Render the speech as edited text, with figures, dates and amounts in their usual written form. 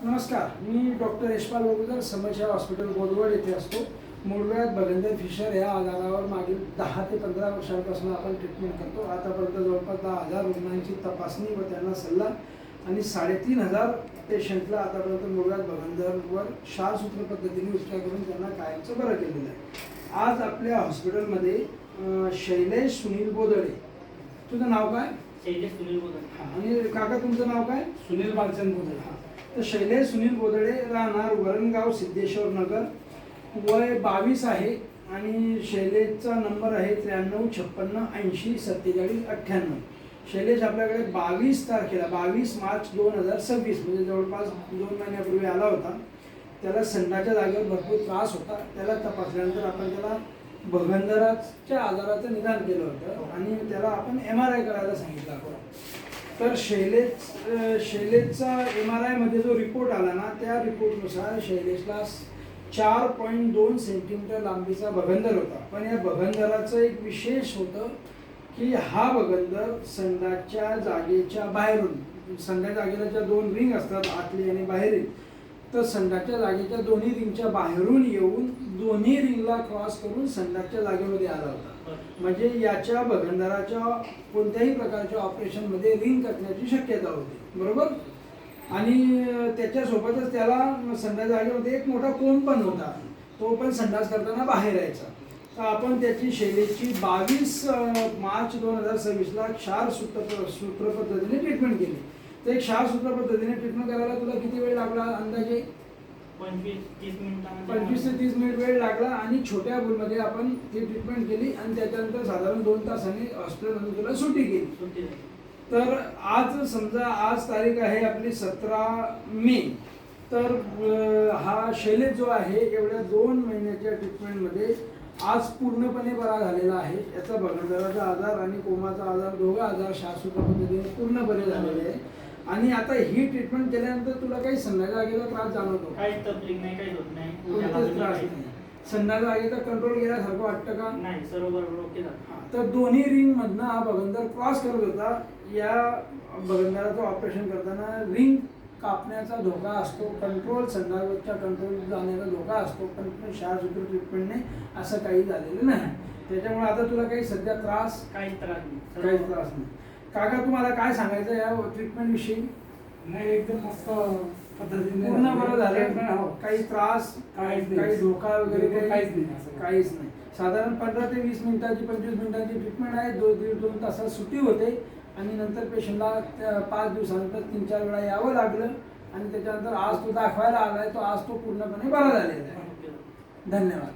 नमस्कार, मी डॉक्टर यशपाल वगुजर समस्या हॉस्पिटल बोरवड येथे असतो. मूळव्याध बगंदर फिशर या आजारावर मागील 10 ते 15 वर्षांपासून आपण ट्रीटमेंट करतो. आतापर्यंत जवळपास 10,000 रुग्णांची तपासणी व त्यांना सल्ला आणि 3,500 पेशंटला आतापर्यंत मूळव्याध बगंदरवर क्षारसूत्र पद्धतीने उपचार करून त्यांना कायमचं बरं केलेलं आहे. आज आपल्या हॉस्पिटलमध्ये शैलेश सुनील बोदळे. तुझं नाव काय? शैलेश सुनील बोदळे. आणि काका तुमचं नाव काय? सुनील बालचंद बोदळे. तर शैलेश सुनील बोदळे राहणार वरणगाव सिद्धेश्वर नगर, वय 22 आहे आणि शैलेशचा नंबर आहे 93 56 80 47 98. शैलेश आपल्याकडे 22 तारखेला 22 मार्च 2026 म्हणजे जवळपास 2 महिन्यापूर्वी आला होता. त्याला संडाच्या जागेवर भरपूर त्रास होता. त्याला तपासल्यानंतर आपण त्याला बगंदराच्या आजाराचं निदान केलं होतं आणि त्याला आपण MRI करायला सांगितलं होतं. तर शैलेशचा MRI मध्ये जो रिपोर्ट आला ना, त्या रिपोर्टनुसार शैलेशला 4.2 सेंटीमीटर लांबीचा बगंदर होता. पण या बगंदराचं एक विशेष होतं की हा बगंदर संडाच्या जागेच्या बाहेरून, संडाच्या जागेला ज्या 2 रिंग असतात आतली आणि बाहेरील, तर संडाच्या जागेच्या दोन्ही रिंगच्या बाहेरून येऊन दोन्ही रिंगला क्रॉस करून संडाच्या जागेमध्ये आला होता. म्हणजे याच्या बगंदराच्या कोणत्याही प्रकारच्या ऑपरेशनमध्ये रिंग कटण्याची शक्यता होती, बरोबर. आणि त्याच्यासोबतच त्याला संडास जागेमध्ये एक मोठा कोंब पण होता, तो पण संडास करताना बाहेर यायचा. तर आपण त्याची शैलेशची 22 मार्च 2026ला क्षारसूत्र पद्धतीने ट्रीटमेंट केली. तर एक क्षारसूत्र पद्धतीने ट्रीटमेंट करायला तुला किती वेळ लागला? अंदाजे 25 ते 30 मिनिट वेळ लागला. आणि छोट्या बुलमध्ये आपण ती ट्रीटमेंट केली आणि त्याच्यानंतर साधारण 2 तासांनी हॉस्पिटलमधून तुला सुट्टी केली. तर आज समजा आज तारीख आहे आपली 17 मे. तर हा शैलेश जो आहे एवढ्या 2 महिन्याच्या ट्रीटमेंटमध्ये आज पूर्णपणे बरा झालेला आहे. याचा बगंदराचा आजार आणि कोमाचा आजार दोघा आजार क्षारसूत्र पद्धतीने पूर्ण बरे झालेले आहे. आणि आता ही ट्रीटमेंट केल्यानंतर तुला काही संडाच्या जागेचा त्रास जाणवतो? काही तकलीफ नाही, काही होत नाही, कोणताच त्रास नाही. संडाच्या जागेचा कंट्रोल केल्यासारखं वाटतं का? नाही, सर्व बरोबर ओके झालं. तर दोन्ही रिंग मधनं हा बगंदर क्रॉस करत होता. या बगंदराचं ऑपरेशन करताना रिंग कापण्याचा धोका असतो, कंट्रोल संडासच्या कंट्रोल जाण्याचा धोका असतो, पण क्षारसूत्र ट्रीटमेंटने असं काही झालेलं नाही. त्याच्यामुळे आता तुला काही सध्या त्रास? काहीच त्रास नाही, काहीच त्रास नाही. काका तुम्हाला काय सांगायचं या ट्रीटमेंट विषयी? नाही, एकदम मस्त पद्धतीने पूर्ण बरं झालं. हो. काही त्रास, काही धोका वगैरे काहीच नाही. साधारण 15 ते 20 मिनिटाची 25 मिनिटांची ट्रीटमेंट आहे. 2 तासात सुट्टी होते आणि नंतर पेशंटला 5 दिवसानंतर 3-4 वेळा यावं लागलं आणि त्याच्यानंतर आज तो दाखवायला आलाय. तो आज तो पूर्णपणे बरा झालेला आहे. ओके. धन्यवाद.